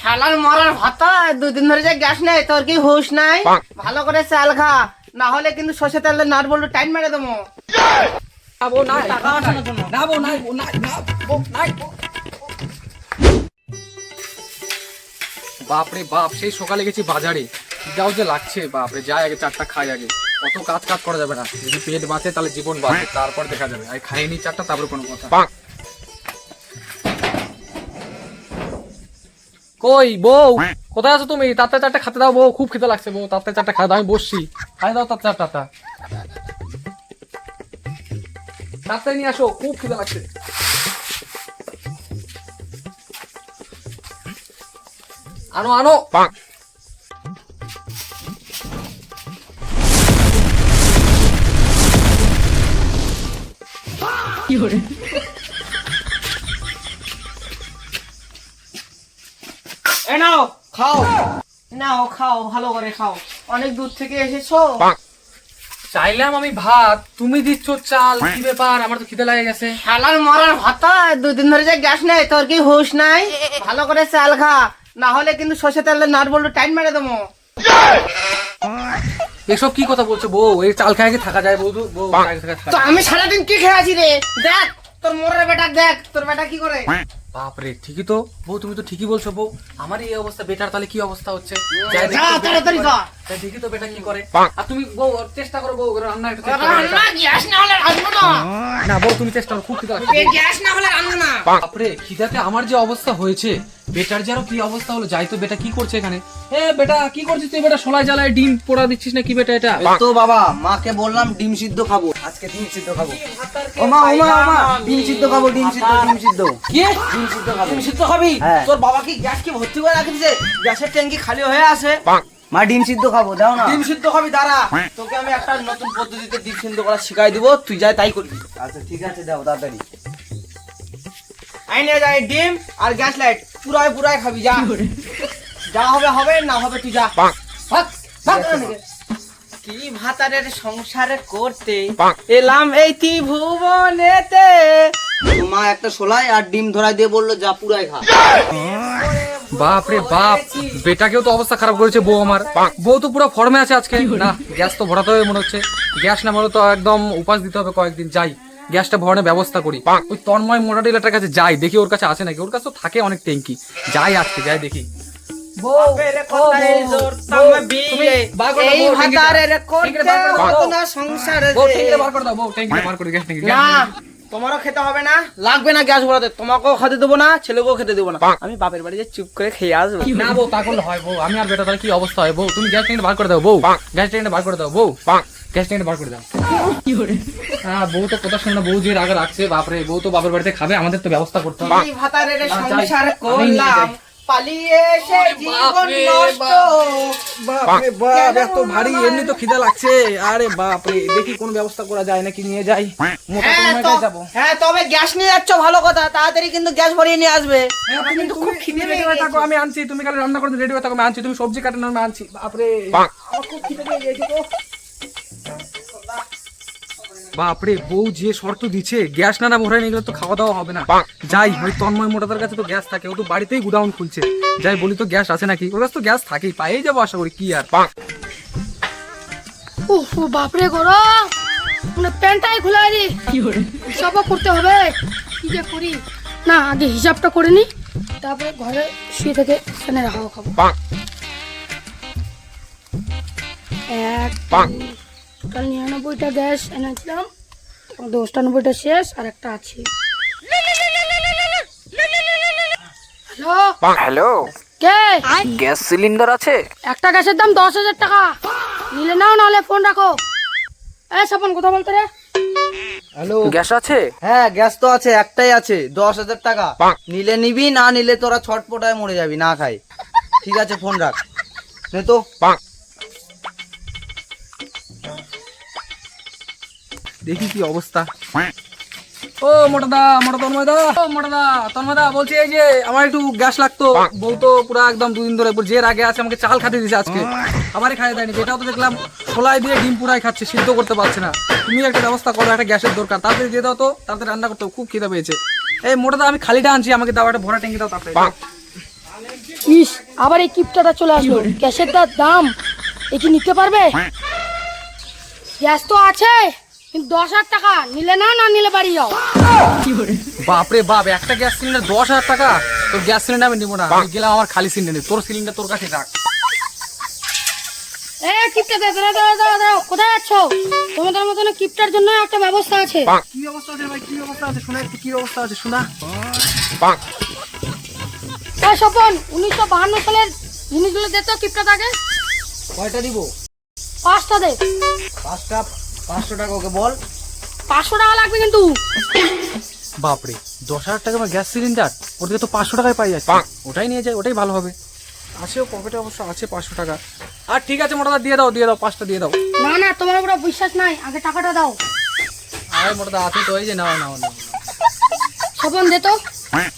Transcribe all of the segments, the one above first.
শালার মরার ভাতা, দুদিন ধরে যে গ্যাস নেই, তোর কি হুঁশ নাই? ভালো করে চাল খা, না হলে কিন্তু সর্ষে তেলের নাট বল্টু টাইট মেরে দেবো। বাপরে বাপ, সেই সকালে গেছি বাজারে, যাও যে লাগছে বাপরে। যাই আগে চারটা খাই, আগে অত কাজ করা যাবে না। যদি পেট বাঁচে তাহলে জীবন বাঁচে, তারপর দেখা যাবে। আগে খাইয়ে নি চারটা, তারপরে কোনো কথা। কই বউ, কোথায় আছো তুমি? তাতে চারটা খেতে দাও বউ, খুব খেতে লাগছে বউ। তাতে চারটা খাই দাও, আমি বসছি। খাই দাও তাতে চারটা, তাতে নিয়ে আসো, খুব খেতে লাগছে। আনো আনো। কি করে এ নাও খাও, নাও খাও, ভালো করে খাও, অনেক দূর থেকে এসেছো। চাইলাম আমি ভাত, তুমি দিচ্ছ চাল, কি ব্যাপার? আমার তো খিদে লাগে গেছে। শালার মরার ভাতা, দুদিন ধরে যে গ্যাস নেই, তোর কি হুঁশ নাই? ভালো করে চাল খা, না হলে কিন্তু সর্ষে তেলের নাট বল্টু টাইট মেরে দেবো। এসব কি কথা বলছো বউ? এই চাল খায় কি থাকা যায় বউ? বউ তো আমি সারাদিন কি খেয়ে আছি রে? দেখ তোর মোরের বেটা, দেখ তোর বেটা কি করে। বাপরে, ঠিকই তো বউ, তুমি তো ঠিকই বলছো বউ। আমার এই অবস্থা, বেটার তাহলে কি অবস্থা হচ্ছে? যাই দেখি যা, তো বেটা কি তাড়াতাড়ি করে। যা। যাই দেখি তো বেটা কি করে। আর তুমি বউ চেষ্টা করো বউ, রান্না একটু চেষ্টা করো। রান্না গ্যাস না হলে রান্না না। না বউ, তুমি চেষ্টা করো, খুব খিদে লাগছে। এই গ্যাস না হলে রান্না না। বাপরে, খিদাতে আমার যে অবস্থা হয়েছে, বেটার যে আরো কি অবস্থা হলো। যাই তো, বেটা কি করছে এখানে? এ বেটা, কি করছিস তুই? বেটা শোলায় জ্বালায় ডিম পোড়া দিচ্ছিস না কি বেটা এটা? তো বাবা, মাকে বললাম ডিম সিদ্ধ খাবো, আজকে ডিম সিদ্ধ খাবো। ওমা ডিম সিদ্ধ খাবো, ডিম সিদ্ধ। কি ডিম সিদ্ধ খাবো। তুমি সিদ্ধ খাবি? হ্যাঁ। তোর বাবা কি গ্যাস কি ভর্তি করে রাখিছে? গ্যাসের ট্যাঙ্কি খালি হয়ে আছে। মা ডিম সিদ্ধ খাবো, দাও না। ডিম সিদ্ধ খাবি? দাঁড়া, তোকে আমি একটা নতুন পদ্ধতিতে ডিম সিদ্ধ করা শিখাই দিব, তুই যাই তাই করবি। আচ্ছা ঠিক আছে, দাও তাড়াতাড়ি। আইনে যাই ডিম আর গ্যাস লাইট, পুরাই খাবি। যা যা হবে হবে, না হবে তুই যা। ভাগ, ভাগ এখান থেকে। কি ভাতারের সংসারে করতে এলাম এই ত্রিভুবনেতে। মা একটা সোলাই আর ডিম ধরাই দিয়ে বললো যা পুরাই খা। বাপরে বাপ, বেটাকেও তো অবস্থা খারাপ করেছে বউ আমার। বউ তো পুরো ফর্মে আছে আজকে। না, গ্যাস তো ভরাতে হবে মনে হচ্ছে। গ্যাস না ভরলে তো একদম উপাস দিতে হবে কয়েকদিন। যাই গ্যাসটা ভরানোর ব্যবস্থা করি। ওই তন্ময় মোটা ডিলারটার কাছে যাই, দেখি ওর কাছে আছে নাকি। ওর কাছে তো থাকে অনেক ট্যাঙ্কি। যাই আজকে, যাই দেখি। বাপের কথায় জোর তাম বিয়ে, এই ভাতারের করতে হতো না সংসারে যে। না, তোমারও খেতে হবে না, লাগবে না গ্যাস ভরাতে। তোমাকেও খেতে দেবো না, ছেলেকেও খেতে দেবো না। আমি বাপের বাড়ি যে চুপ করে খেয়ে আসবো। না বউ, তা করলে হয় বউ। আমি আর বেটা তাহলে কি অবস্থা হয় বউ? তুমি গ্যাস ট্যাঙ্কটা বার করে দাও বউ, গ্যাস ট্যাঙ্কটা বার করে দাও বউ, গ্যাস ট্যাঙ্কটা বার করে দাও। হ্যাঁ, বউ তো কথা শুনে না, বউ যে রাগে রাখছে। বাপরে, বউ তো বাপের বাড়িতে খাবে, আমাদের তো ব্যবস্থা করতে হবে। এই ভাতারের সংসার আমি নিয়ে করলাম, যাই। পালিয়ে এসে জীবন নষ্ট। বাপরে বাপ, এত ভারী, এমনি তো খিদা লাগছে। আরে বাপরে, দেখি কোন ব্যবস্থা করা যায় নাকি, নিয়ে যাই। মোটা সময়টাই যাবো। হ্যাঁ, তবে গ্যাস নিয়ে যাচ্ছ ভালো কথা, তাড়াতাড়ি কিন্তু গ্যাস ভরিয়ে নিয়ে আসবে। আমার কিন্তু খুব খিদে রেডি লেগে হয়ে থাকো, গেছে। আমি আনছি। তুমি খালি রান্না করতে রেডি হয়ে থাকো, আমি আনছি। তুমি সবজি কাটানো, আমি আনছি। বাপরে, আমার খুব খিদে লেগে গেছে তো। বাপরে, বউ যে শর্ত দিচ্ছে, গ্যাস না ভরাই নিয়ে গেলে তো খাওয়া দাওয়া হবে না। যাই, ওই তন্ময় মোটাদার কাছে তো গ্যাস থাকে, ও তো বাড়িতেই গুডাউন খুলছে। যাই বলি তো গ্যাস আছে নাকি, ওর কাছে তো গ্যাস থাকেই, পাইয়ে যাবো আশা করি। কি আর উফ বাপরে গরম, মানে প্যান্টটাই খুলে দি। হিসাবও করতে হবে, কি যে করি। না, আগে হিসাবটা করে নি, তারপরে ঘরে শুয়ে থেকে ফ্যানের হাওয়া খাবো। টোটাল 99টা গ্যাস এনেছিলাম, 98টা শেষ, আর একটা আছে। হ্যালো হ্যালো, কে? গ্যাস সিলিন্ডার আছে? একটা গ্যাসের দাম 10,000 টাকা, নিলে নাও, নাহলে ফোন রাখো। সাপন কথা বলতে রে। হ্যালো, গ্যাস আছে? হ্যাঁ গ্যাস তো আছে, একটাই আছে, 10,000 টাকা। নিলে নিবি, না নিলে তোরা ছটপটায় মরে যাবি না খাই। ঠিক আছে, ফোন রাখ। নে তো। দেখি কি অবস্থা। ও মোটাদা, তন্ময়দা বলছি, এই যে আমার একটু গ্যাস লাগতো। বউ তো পুরো একদম দুদিন ধরে যে রাগে আছে, আমাকে চাল খাতে দিয়েছে আজকে, আমারই খাইয়ে দেয়নি। বেটাও তো দেখলাম ছোলাই দিয়ে ডিম পুরাই খাচ্ছে, সিদ্ধ করতে পারছে না। তুমি একটা ব্যবস্থা করো, একটা গ্যাসের দরকার, তাড়াতাড়ি দিয়ে দাও তো, তাড়াতাড়ি রান্না করতে হবে, খুব খিদে পেয়েছে। এই মোটাদা, আমি খালিটা আনছি, আমাকে দাও, একটা ভরা ট্যাঙ্কি দাও তাড়াতাড়ি। ইস, আবার এই কিপটাটা চলে আসলো। গ্যাসের দাম এ কি নিতে পারবে? গ্যাস তো আছে, কিন্তু 10,000 টাকা। নিলে না, না নিলে বাড়ি যাও। বাপরে বাপ, একটা গ্যাস সিলিন্ডার 10,000 টাকা। তোর গ্যাস সিলিন্ডার আমি নিবো না, আমি গেলাম আমার খালি সিলিন্ডার নিয়ে। তোর সিলিন্ডার তোর কাছে রাখ। এ কিপটা, দাঁড়াও, কোথায় যাচ্ছ? তোমাদের মতন কিপটার জন্য একটা ব্যবস্থা আছে। কি অবস্থা আছে ভাই, কি অবস্থা আছে শোনা একটু, কি অবস্থা আছে শোনা। এই স্বপন, 1952 সালের জিনিসগুলো দে তো কিপটাটাকে। কয়টা দিব? 5টা দে। 5টা 500 টাকা ওকে বল। 500 টাকা লাগবে কিন্তু। বাপরে, 10,000 টাকা আমার গ্যাস সিলিন্ডার, ওর থেকে তো 500 টাকায় পাই যাচ্ছে। ওটাই নিয়ে যাই, ওটাই ভালো হবে। আছেও পকেটে অবশ্য আছে 500 টাকা। আর ঠিক আছে মোটাদা, দিয়ে দাও 5টা দিয়ে দাও। না না, তোমার উপর বিশ্বাস নাই, আগে টাকাটা দাও। আরে মোটাদা আছে তো, এই যে নাও নাও নাও। স্বপন দে তো। 1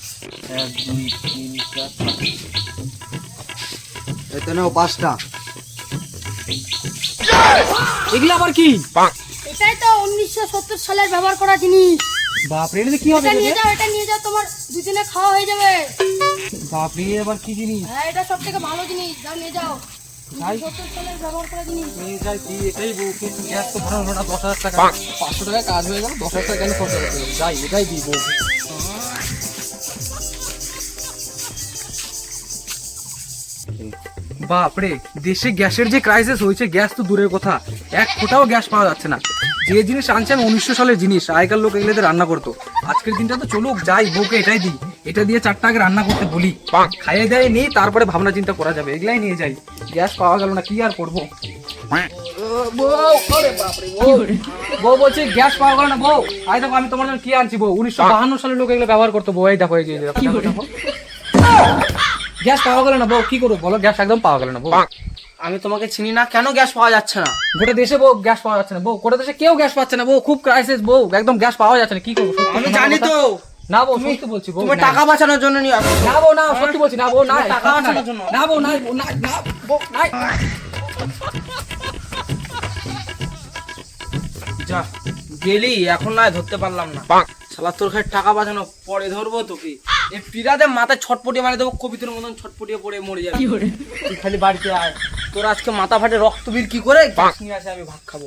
2 3 4 এতে নাও 5টা। এগুলো আবার কি? এটাই তো 1970 সালের ব্যবহার করা জিনিস। বাপরে, এটা কি হবে? এটা নিয়ে যাও, তোমার দুদিনে খাওয়া হয়ে যাবে। বাপরে, আবার কি জিনিস? হ্যাঁ, এটা সব থেকে ভালো জিনিস, যাও নিয়ে যাও। যাই 70 সালের ব্যবহার করা জিনিস। নিয়ে যাই, কি এটাই বউ, কিন্তু গ্যাস তো ভরা হলো না। 10,000 টাকা, 500 টাকায় কাজ হয়ে গেল। 10,000 টাকা কেন খরচ করতে হবে? যাই, এটাই দিই বউ। বাপরে, দেশে গ্যাসের যে ক্রাইসিস হয়েছে, গ্যাস তো দূরের কথা, এক ফোঁটাও গ্যাস পাওয়া যাচ্ছে না। যে জিনিস আনছে আমি 1900 সালের জিনিস, আগেকার লোক এগুলোতে রান্না করতো। আজকের দিনটা তো চলুক, যাই বউকে এটাই দিই, এটা দিয়ে 4টা আগে রান্না করতে বলি, খাইয়ে দেয় নেই, তারপরে ভাবনা চিন্তা করা যাবে। এগুলাই নিয়ে যাই। গ্যাস পাওয়া গেল না, কি আর করবো। বউ বলছে গ্যাস পাওয়া গেল না। বউ, আই দেখো আমি তোমার জন্য কি আনছি। বউ, 1952 সালের লোক এগুলো ব্যবহার করতো। বউ, এই দেখো, এই যে দেখো। গ্যাস পাওয়া গেল না বউ, কি করবো বলো? গ্যাস একদম পাওয়া গেল না বউ। আমি তোমাকে চিনি না, কেন গ্যাস পাওয়া যাচ্ছে না? গোটা দেশে বউ গ্যাস পাওয়া যাচ্ছে না বউ, গোটা দেশে কেউ গ্যাস পাচ্ছে না বউ, খুব ক্রাইসিস বউ, একদম গ্যাস পাওয়া যাচ্ছে না। কি করবো? আমি জানি তো। না বউ, সত্যি বলছি বউ। তুমি টাকা বাঁচানোর জন্য নিয়ে আসো। না বউ, না সত্যি বলছি, না বউ, না টাকা বাঁচানোর জন্য। না বউ, না বউ, না না বউ, নাই। যা গেলি, এখন না ধরতে পারলাম না। শালা তোর খালি টাকা বাঁচানো, পরে ধরবো তোকে। এই পিরাতে মাথায় ছটপটিয়ে মানে দেবো, কবিতার মতন ছটপটিয়ে পড়ে মরে যাবে। তুই খালি বাড়িতে আয়, তোর আজকে মাথা ফাটে রক্ত বীর কি করে গ্যাস নিয়ে আসে, আমি ভাত খাবো।